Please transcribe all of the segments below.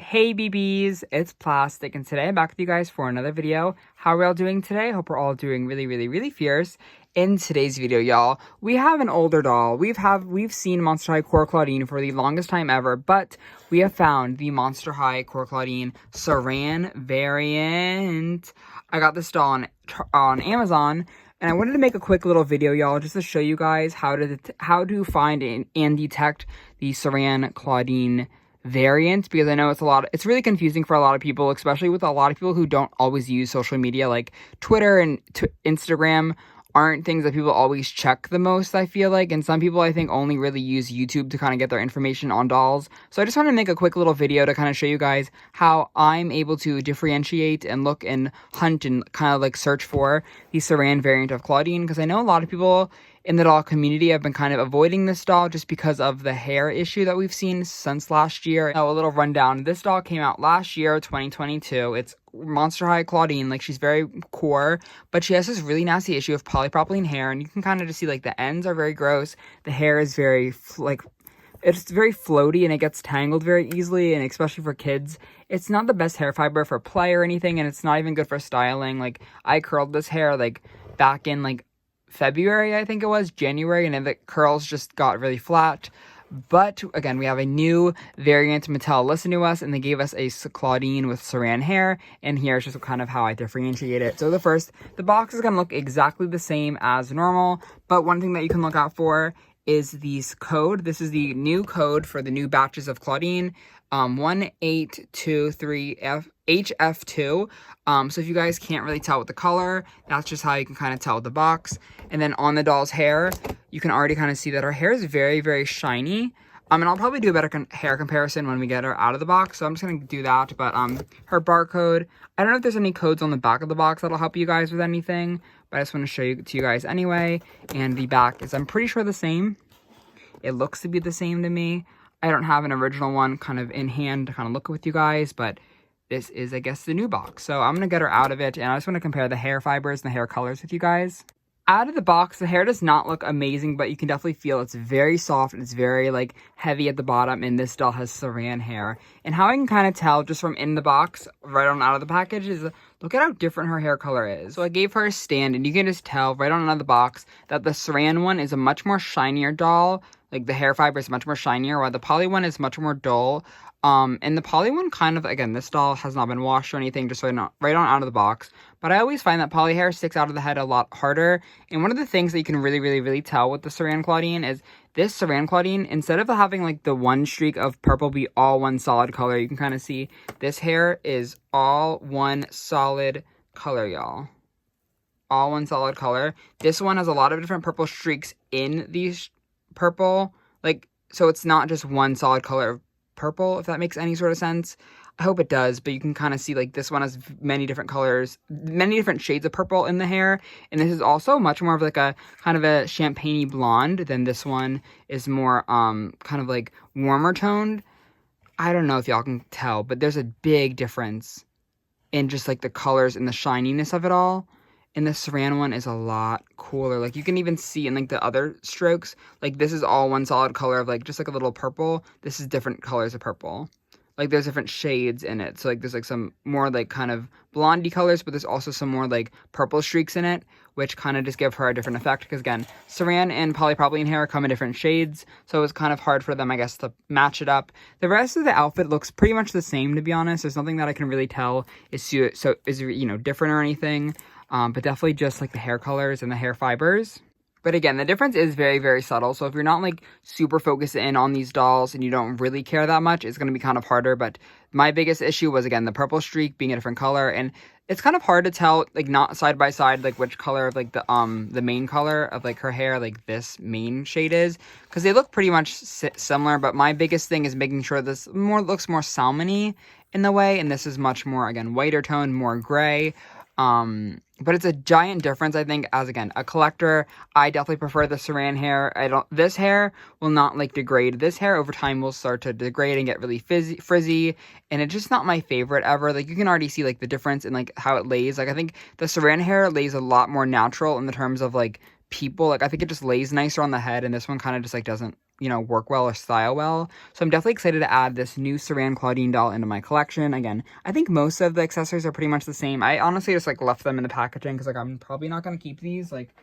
Hey BBs, it's Plastic, and today I'm back with you guys for another video. How are we all doing today? Hope we're all doing really fierce. In today's video, y'all, we have an older doll. We've seen Monster High Core Clawdeen for the longest time ever, but we have found the Monster High Core Clawdeen Saran variant. I got this doll on Amazon, and I wanted to make a quick little video, y'all, just to show you guys how to find and detect the Saran Clawdeen variant, because I know it's really confusing for a lot of people, especially with a lot of people who don't always use social media. Like Twitter and Instagram aren't things that people always check the most, I feel like, and some people I think only really use YouTube to kind of get their information on dolls. So I just want to make a quick little video to kind of show you guys how I'm able to differentiate and look and hunt and kind of like search for the Saran variant of Clawdeen, because I know a lot of people in the doll community have been kind of avoiding this doll just because of the hair issue that we've seen since last year. Now, a little rundown. This doll came out last year, 2022. It's Monster High Clawdeen. Like, she's very core, but she has this really nasty issue of polypropylene hair, and you can kind of just see, like, the ends are very gross. The hair is very, it's very floaty, and it gets tangled very easily, and especially for kids. It's not the best hair fiber for play or anything, and it's not even good for styling. Like, I curled this hair, like, back in, like, February, I think it was, January, and then the curls just got really flat. But again, we have a new variant. Mattel listened to us and they gave us a Clawdeen with Saran hair, and here's just kind of how I differentiate it. So the box is going to look exactly the same as normal, but one thing that you can look out for is these code. This is the new code for the new batches of Clawdeen, 1823HF2. So if you guys can't really tell with the color, that's just how you can kind of tell with the box. And then on the doll's hair, you can already kind of see that her hair is very shiny. And I'll probably do a better hair comparison when we get her out of the box, so I'm just going to do that. But her barcode, I don't know if there's any codes on the back of the box that'll help you guys with anything, but I just want to show you to you guys anyway. And the back is, I'm pretty sure, the same. It looks to be the same to me. I don't have an original one kind of in hand to kind of look with you guys, but this is, I guess, the new box. So I'm going to get her out of it, and I just want to compare the hair fibers and the hair colors with you guys. Out of the box, the hair does not look amazing, but you can definitely feel it's very soft. It's very, like, heavy at the bottom, and this doll has Saran hair. And how I can kind of tell just from in the box, right on out of the package, is look at how different her hair color is. So I gave her a stand, and you can just tell right on out of the box that the Saran one is a much more shinier doll. Like, the hair fiber is much more shinier, while the poly one is much more dull. And the poly one kind of, again, this doll has not been washed or anything, just right on out of the box. But I always find that poly hair sticks out of the head a lot harder. And one of the things that you can really tell with the Saran Clawdeen is this Saran Clawdeen, instead of having, like, the one streak of purple be all one solid color, you can kind of see this hair is all one solid color, y'all. All one solid color. This one has a lot of different purple streaks in these purple, like, so it's not just one solid color of purple, if that makes any sort of sense. I hope it does, but you can kind of see, like, this one has many different colors, many different shades of purple in the hair, and this is also much more of, like, a kind of a champagne-y blonde than this one is more kind of like warmer toned. I don't know if y'all can tell, but there's a big difference in just, like, the colors and the shininess of it all. And the Saran one is a lot cooler. Like, you can even see in, like, the other strokes, like, this is all one solid color of, like, just, like, a little purple. This is different colors of purple. Like, there's different shades in it. So, like, there's, like, some more, like, kind of blondie colors, but there's also some more, like, purple streaks in it, which kind of just give her a different effect. Because, again, Saran and polypropylene hair come in different shades, so it's kind of hard for them, I guess, to match it up. The rest of the outfit looks pretty much the same, to be honest. There's nothing that I can really tell is different or anything. But definitely just, like, the hair colors and the hair fibers. But again, the difference is very subtle. So if you're not, like, super focused in on these dolls and you don't really care that much, it's going to be kind of harder. But my biggest issue was, again, the purple streak being a different color. And it's kind of hard to tell, like, not side by side, like, which color of, like, the main color of, like, her hair, like, this main shade is. Because they look pretty much similar. But my biggest thing is making sure this looks more salmon-y in the way. And this is much more, again, whiter toned, more gray. But it's a giant difference, I think, as, again, a collector. I definitely prefer the Saran hair. This hair will not, like, degrade. This hair over time will start to degrade and get really frizzy, and it's just not my favorite ever. Like, you can already see, like, the difference in, like, how it lays. Like, I think the Saran hair lays a lot more natural in the terms of, like, people. Like, I think it just lays nicer on the head, and this one kind of just, like, doesn't you know, work well or style well. So I'm definitely excited to add this new Saran Clawdeen doll into my collection. Again, I think most of the accessories are pretty much the same. I honestly just like left them in the packaging because like I'm probably not going to keep these. Like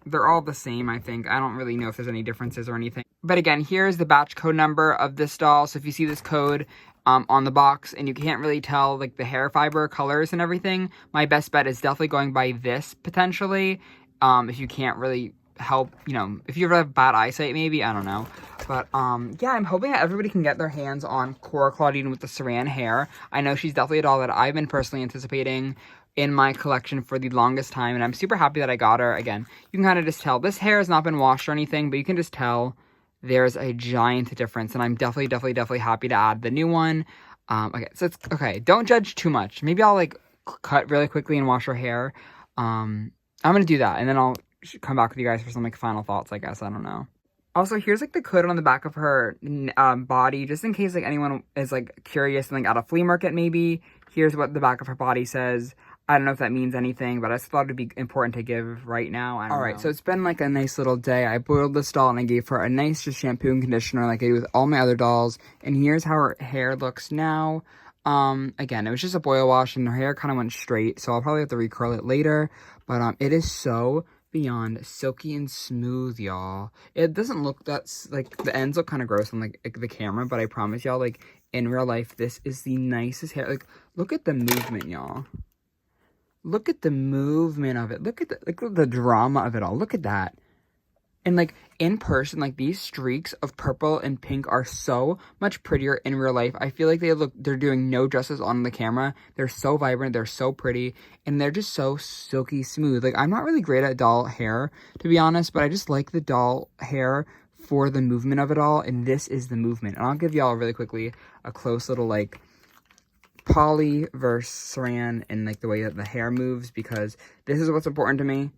they're all the same, I think. I don't really know if there's any differences or anything. But again, here's the batch code number of this doll. So if you see this code on the box and you can't really tell like the hair fiber colors and everything, my best bet is definitely going by this potentially. If you can't really help, you know, if you ever have bad eyesight, maybe, I don't know. But yeah, I'm hoping that everybody can get their hands on Cora Clawdeen with the Saran hair. I know she's definitely a doll that I've been personally anticipating in my collection for the longest time, and I'm super happy that I got her. Again, you can kind of just tell this hair has not been washed or anything, but you can just tell there's a giant difference, and I'm definitely happy to add the new one. Okay, so it's okay, don't judge too much. Maybe I'll like cut really quickly and wash her hair. I'm gonna do that, and then I'll come back with you guys for some like final thoughts, I guess. I don't know. Also, here's like the code on the back of her body, just in case like anyone is like curious and like at a flea market maybe. Here's what the back of her body says. I don't know if that means anything, but I just thought it'd be important to give right now. I don't know. So it's been like a nice little day. I boiled this doll and I gave her a nice just shampoo and conditioner like I do with all my other dolls. And here's how her hair looks now. Again, it was just a boil wash and her hair kind of went straight, so I'll probably have to recurl it later. But it is so beyond silky and smooth, y'all. It doesn't look like the ends look kind of gross on like the camera, but I promise y'all, like in real life, this is the nicest hair. Like, look at the movement, y'all. Look at the movement of it. Look at the drama of it all. Look at that. And like in person, like these streaks of purple and pink are so much prettier in real life. I feel like they're doing no justice on the camera. They're so vibrant, they're so pretty, and they're just so silky smooth. Like, I'm not really great at doll hair, to be honest, but I just like the doll hair for the movement of it all, and this is the movement. And I'll give y'all really quickly a close little like poly versus Saran and like the way that the hair moves, because this is what's important to me.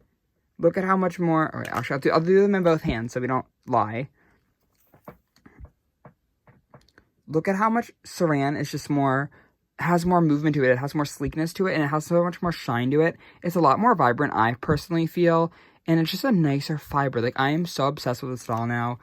Look at how much more. All right, actually, I'll do them in both hands so we don't lie. Look at how much Saran is just has more movement to it. It has more sleekness to it, and it has so much more shine to it. It's a lot more vibrant, I personally feel, and it's just a nicer fiber. Like, I am so obsessed with this doll now.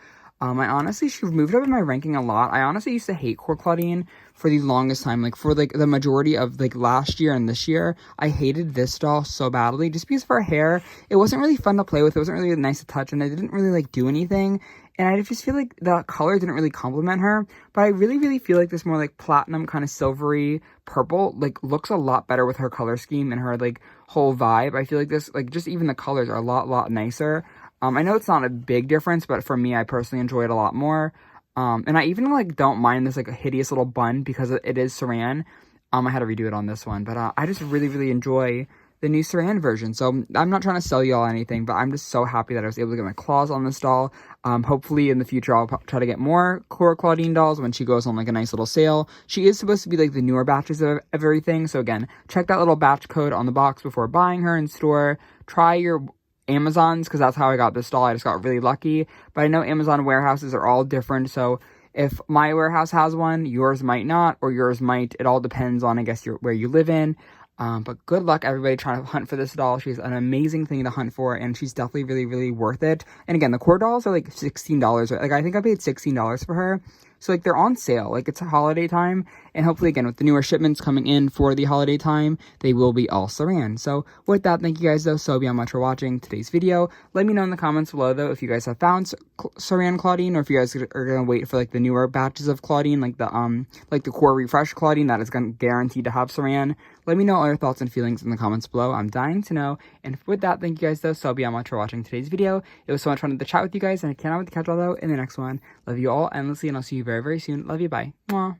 She's moved up in my ranking a lot. I honestly used to hate Cora Clawdeen for the longest time. Like, for, like, the majority of, like, last year and this year, I hated this doll so badly just because of her hair. It wasn't really fun to play with. It wasn't really nice to touch, and it didn't really, like, do anything. And I just feel like the color didn't really complement her. But I really feel like this more, like, platinum kind of silvery purple, like, looks a lot better with her color scheme and her, like, whole vibe. I feel like this, like, just even the colors are a lot nicer. I know it's not a big difference, but for me, I personally enjoy it a lot more. And I even, like, don't mind this, like, hideous little bun because it is Saran. I had to redo it on this one, but I just really enjoy the new Saran version. So I'm not trying to sell y'all anything, but I'm just so happy that I was able to get my claws on this doll. Hopefully in the future, I'll try to get more Cora Clawdeen dolls when she goes on, like, a nice little sale. She is supposed to be, like, the newer batches of everything. So again, check that little batch code on the box before buying her in store. Try your Amazons, because that's how I got this doll. I just got really lucky, but I know Amazon warehouses are all different, so if my warehouse has one, yours might not, or yours might. It all depends on, I guess, where you live in. But good luck, everybody, trying to hunt for this doll. She's an amazing thing to hunt for, and she's definitely really worth it. And again, the core dolls are like $16. Like, I think I paid $16 for her. So, like, they're on sale. Like, it's a holiday time. And hopefully, again, with the newer shipments coming in for the holiday time, they will be all Saran. So, with that, thank you guys, though, so much for watching today's video. Let me know in the comments below, though, if you guys have found Saran Clawdeen, or if you guys are going to wait for, like, the newer batches of Clawdeen, like the core refresh Clawdeen that is guaranteed to have Saran. Let me know all your thoughts and feelings in the comments below. I'm dying to know. And with that, thank you guys, though, so much for watching today's video. It was so much fun to chat with you guys, and I cannot wait to catch y'all, though, in the next one. Love you all endlessly, and I'll see you very soon. Love you. Bye. Mwah.